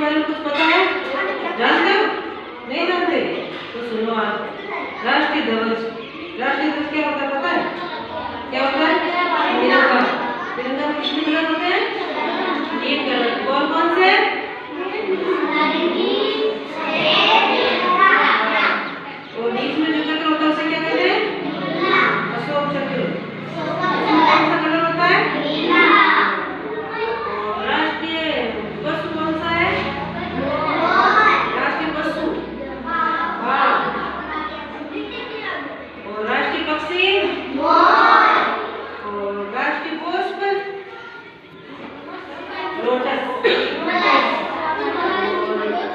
बारे में कुछ पता है? जानते हो? नहीं जानते? तो सुनो आप। राष्ट्रीय ध्वज क्या होता है पता है? क्या होता है? तिरंगा। तिरंगा में कितने कलर होते हैं? 3 कलर। कौन कौन से? और बीच में जो चक्र होता है उसे क्या कहते हैं? अशोक चक्र। उसमें कौन सा कलर होता है? और राष्ट्रीय पशु कौन सा है? राष्ट्रीय पशु बाघ। और राष्ट्रीय पक्षी और राष्ट्रीय पुष्प लोटस।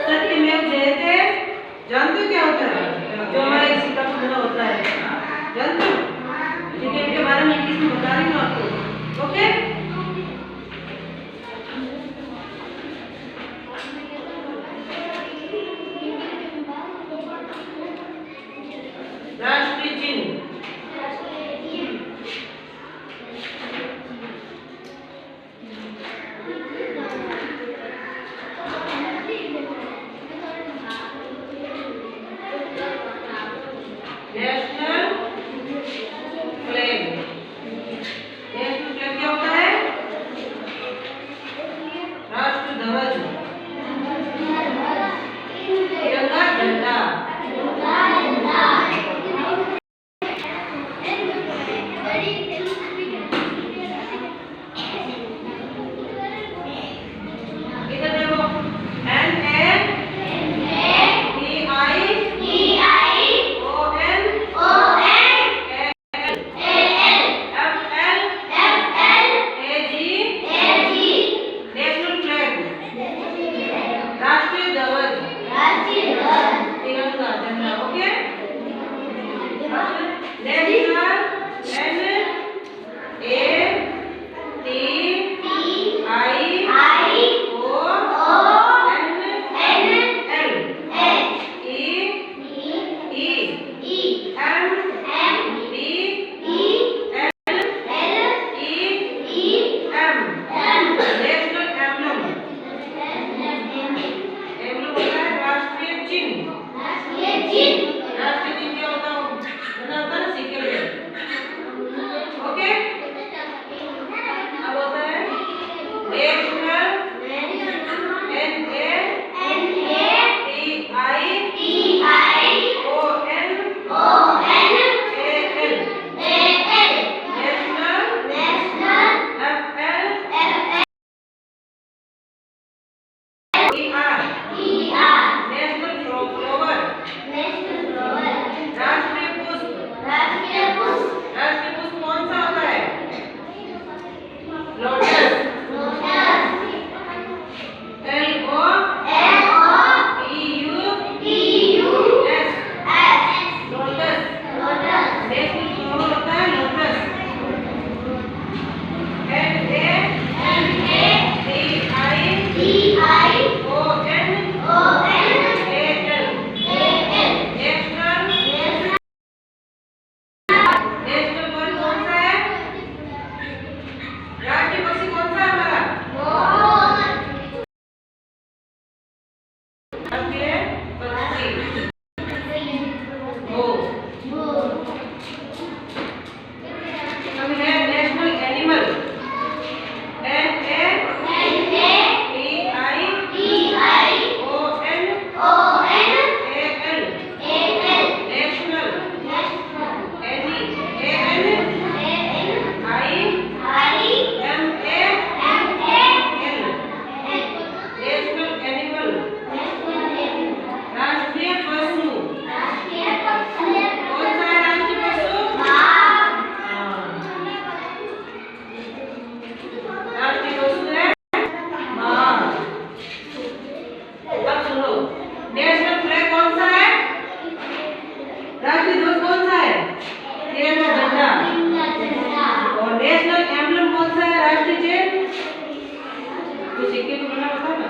सत्यमेव जयते जानते हो क्या होता है? जो हमारा एक सिक्का बना होता है, जानते हो? ठीक है, इनके बारे में इंग्लिश में बता रही हूँ आपको। ओके, राष्ट्रीय चिन्ह नेशनल फ्लैग। नेशनल फ्लैग क्या होता है? राष्ट्र ध्वज, तिरंगा झंडा। इधर देखो, नेशनल फ्लैग, राष्ट्रीय ध्वज, तिरंगा झंडा। ओके, नेशनल तो सिक्के तो बना बता ना।